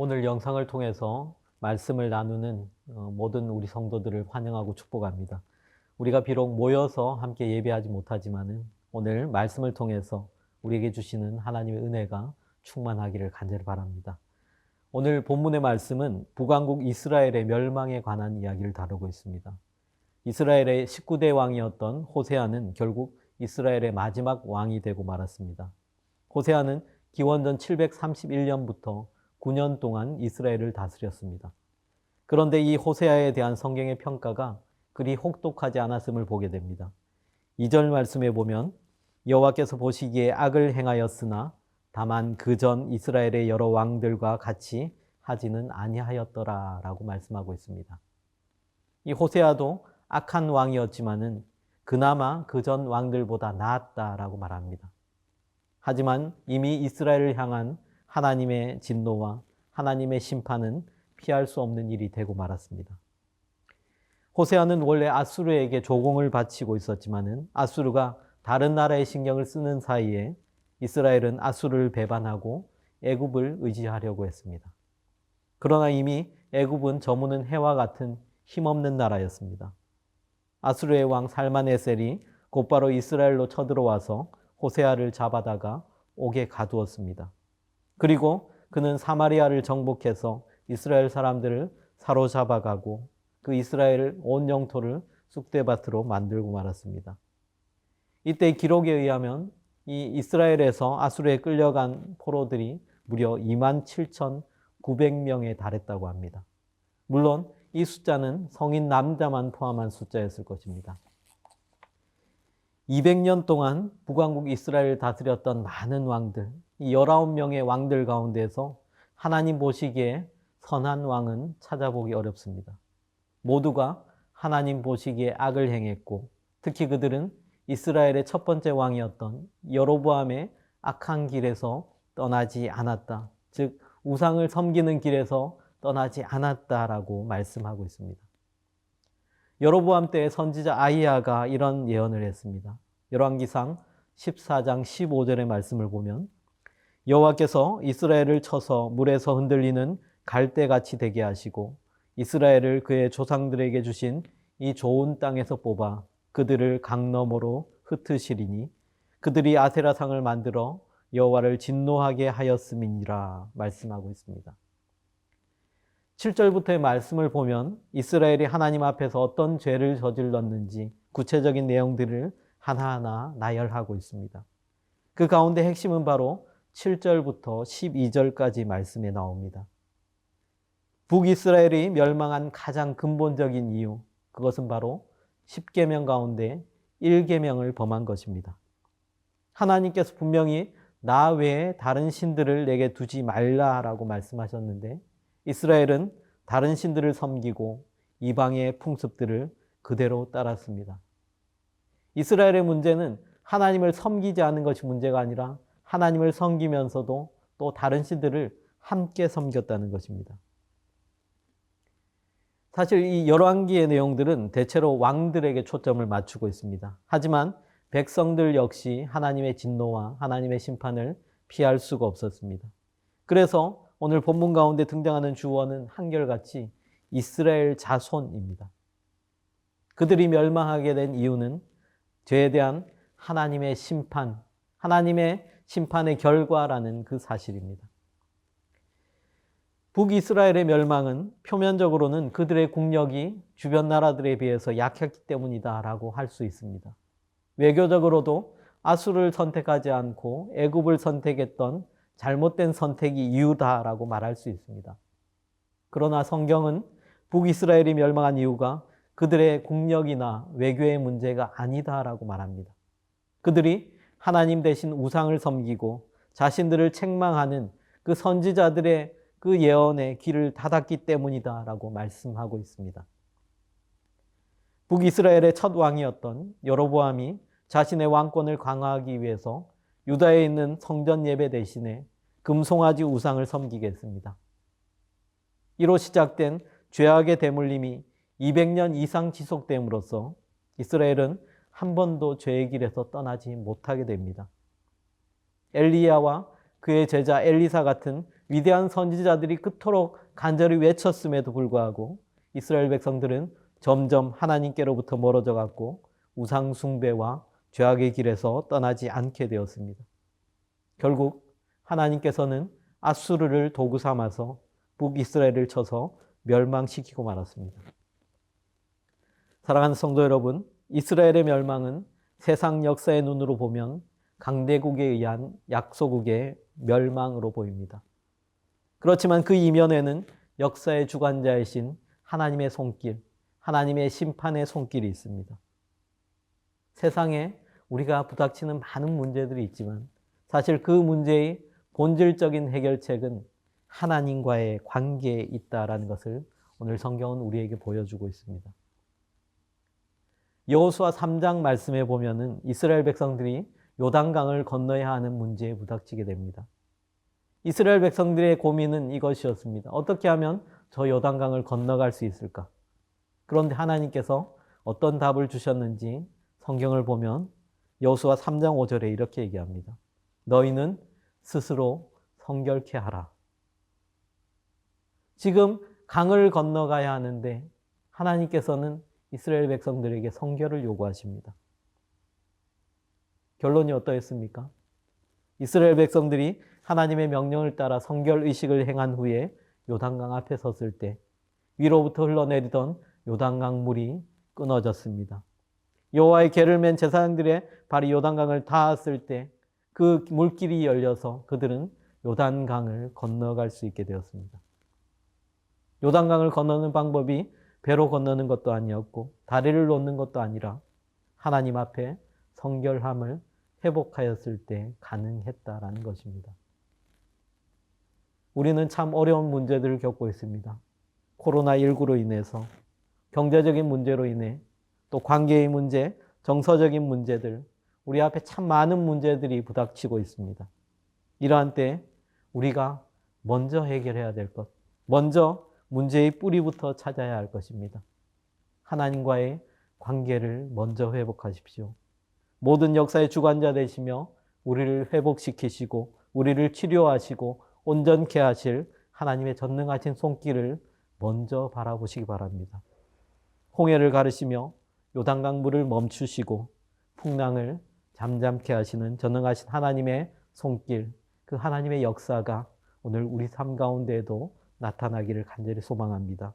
오늘 영상을 통해서 말씀을 나누는 모든 우리 성도들을 환영하고 축복합니다. 우리가 비록 모여서 함께 예배하지 못하지만은 오늘 말씀을 통해서 우리에게 주시는 하나님의 은혜가 충만하기를 간절히 바랍니다. 오늘 본문의 말씀은 북왕국 이스라엘의 멸망에 관한 이야기를 다루고 있습니다. 이스라엘의 19대 왕이었던 호세아는 결국 이스라엘의 마지막 왕이 되고 말았습니다. 호세아는 기원전 731년부터 9년 동안 이스라엘을 다스렸습니다. 그런데 이 호세아에 대한 성경의 평가가 그리 혹독하지 않았음을 보게 됩니다. 2절 말씀에 보면 여호와께서 보시기에 악을 행하였으나 다만 그전 이스라엘의 여러 왕들과 같이 하지는 아니하였더라 라고 말씀하고 있습니다. 이 호세아도 악한 왕이었지만은 그나마 그전 왕들보다 나았다라고 말합니다. 하지만 이미 이스라엘을 향한 하나님의 진노와 하나님의 심판은 피할 수 없는 일이 되고 말았습니다. 호세아는 원래 아수르에게 조공을 바치고 있었지만은 아수르가 다른 나라의 신경을 쓰는 사이에 이스라엘은 아수르를 배반하고 애굽을 의지하려고 했습니다. 그러나 이미 애굽은 저무는 해와 같은 힘없는 나라였습니다. 아수르의 왕 살마네셀이 곧바로 이스라엘로 쳐들어와서 호세아를 잡아다가 옥에 가두었습니다. 그리고 그는 사마리아를 정복해서 이스라엘 사람들을 사로잡아가고 그 이스라엘 온 영토를 쑥대밭으로 만들고 말았습니다. 이때 기록에 의하면 이 이스라엘에서 아수르에 끌려간 포로들이 무려 27,900명에 달했다고 합니다. 물론 이 숫자는 성인 남자만 포함한 숫자였을 것입니다. 200년 동안 북왕국 이스라엘을 다스렸던 많은 왕들, 이 19명의 왕들 가운데서 하나님 보시기에 선한 왕은 찾아보기 어렵습니다. 모두가 하나님 보시기에 악을 행했고 특히 그들은 이스라엘의 첫 번째 왕이었던 여로보암의 악한 길에서 떠나지 않았다. 즉 우상을 섬기는 길에서 떠나지 않았다라고 말씀하고 있습니다. 여로보암 때의 선지자 아히야가 이런 예언을 했습니다. 열왕기상 14장 15절의 말씀을 보면 여호와께서 이스라엘을 쳐서 물에서 흔들리는 갈대같이 되게 하시고 이스라엘을 그의 조상들에게 주신 이 좋은 땅에서 뽑아 그들을 강 너머로 흩으시리니 그들이 아세라상을 만들어 여호와를 진노하게 하였음이니라 말씀하고 있습니다. 7절부터의 말씀을 보면 이스라엘이 하나님 앞에서 어떤 죄를 저질렀는지 구체적인 내용들을 하나하나 나열하고 있습니다. 그 가운데 핵심은 바로 7절부터 12절까지 말씀에 나옵니다. 북이스라엘이 멸망한 가장 근본적인 이유, 그것은 바로 10계명 가운데 1계명을 범한 것입니다. 하나님께서 분명히 나 외에 다른 신들을 내게 두지 말라라고 말씀하셨는데 이스라엘은 다른 신들을 섬기고 이방의 풍습들을 그대로 따랐습니다. 이스라엘의 문제는 하나님을 섬기지 않은 것이 문제가 아니라 하나님을 섬기면서도 또 다른 신들을 함께 섬겼다는 것입니다. 사실 이 열왕기의 내용들은 대체로 왕들에게 초점을 맞추고 있습니다. 하지만 백성들 역시 하나님의 진노와 하나님의 심판을 피할 수가 없었습니다. 그래서 오늘 본문 가운데 등장하는 주어는 한결같이 이스라엘 자손입니다. 그들이 멸망하게 된 이유는 죄에 대한 하나님의 심판, 하나님의 심판의 결과라는 그 사실입니다. 북이스라엘의 멸망은 표면적으로는 그들의 국력이 주변 나라들에 비해서 약했기 때문이다라고 할 수 있습니다. 외교적으로도 아수르를 선택하지 않고 애굽을 선택했던 잘못된 선택이 이유다라고 말할 수 있습니다. 그러나 성경은 북이스라엘이 멸망한 이유가 그들의 국력이나 외교의 문제가 아니다라고 말합니다. 그들이 하나님 대신 우상을 섬기고 자신들을 책망하는 그 선지자들의 그 예언의 길을 닫았기 때문이다라고 말씀하고 있습니다. 북이스라엘의 첫 왕이었던 여로보암이 자신의 왕권을 강화하기 위해서 유다에 있는 성전 예배 대신에 금송아지 우상을 섬기게 했습니다. 이로 시작된 죄악의 대물림이 200년 이상 지속됨으로써 이스라엘은 한 번도 죄의 길에서 떠나지 못하게 됩니다. 엘리야와 그의 제자 엘리사 같은 위대한 선지자들이 그토록 간절히 외쳤음에도 불구하고 이스라엘 백성들은 점점 하나님께로부터 멀어져 갔고 우상 숭배와 죄악의 길에서 떠나지 않게 되었습니다. 결국 하나님께서는 아수르를 도구 삼아서 북이스라엘을 쳐서 멸망시키고 말았습니다. 사랑하는 성도 여러분, 이스라엘의 멸망은 세상 역사의 눈으로 보면 강대국에 의한 약소국의 멸망으로 보입니다. 그렇지만 그 이면에는 역사의 주관자이신 하나님의 손길, 하나님의 심판의 손길이 있습니다. 세상에 우리가 부닥치는 많은 문제들이 있지만 사실 그 문제의 본질적인 해결책은 하나님과의 관계에 있다라는 것을 오늘 성경은 우리에게 보여주고 있습니다. 여호수아 3장 말씀에 보면은 이스라엘 백성들이 요단강을 건너야 하는 문제에 부닥치게 됩니다. 이스라엘 백성들의 고민은 이것이었습니다. 어떻게 하면 저 요단강을 건너갈 수 있을까? 그런데 하나님께서 어떤 답을 주셨는지 성경을 보면 여호수아 3장 5절에 이렇게 얘기합니다. 너희는 스스로 성결케 하라. 지금 강을 건너가야 하는데 하나님께서는 이스라엘 백성들에게 성결을 요구하십니다. 결론이 어떠했습니까? 이스라엘 백성들이 하나님의 명령을 따라 성결 의식을 행한 후에 요단강 앞에 섰을 때 위로부터 흘러내리던 요단강 물이 끊어졌습니다. 여호와의 계를 맨 제사장들의 발이 요단강을 닿았을 때 그 물길이 열려서 그들은 요단강을 건너갈 수 있게 되었습니다. 요단강을 건너는 방법이 배로 건너는 것도 아니었고 다리를 놓는 것도 아니라 하나님 앞에 성결함을 회복하였을 때 가능했다라는 것입니다. 우리는 참 어려운 문제들을 겪고 있습니다. 코로나19로 인해서 경제적인 문제로 인해 또 관계의 문제, 정서적인 문제들, 우리 앞에 참 많은 문제들이 부닥치고 있습니다. 이러한 때 우리가 먼저 해결해야 될 것, 먼저 문제의 뿌리부터 찾아야 할 것입니다. 하나님과의 관계를 먼저 회복하십시오. 모든 역사의 주관자 되시며 우리를 회복시키시고 우리를 치료하시고 온전케 하실 하나님의 전능하신 손길을 먼저 바라보시기 바랍니다. 홍해를 가르시며 요단강 물을 멈추시고 풍랑을 잠잠케 하시는 전능하신 하나님의 손길, 그 하나님의 역사가 오늘 우리 삶 가운데에도 나타나기를 간절히 소망합니다.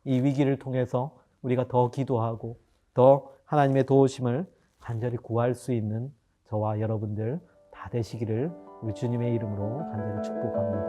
이 위기를 통해서 우리가 더 기도하고 더 하나님의 도우심을 간절히 구할 수 있는 저와 여러분들 다 되시기를 우리 주님의 이름으로 간절히 축복합니다.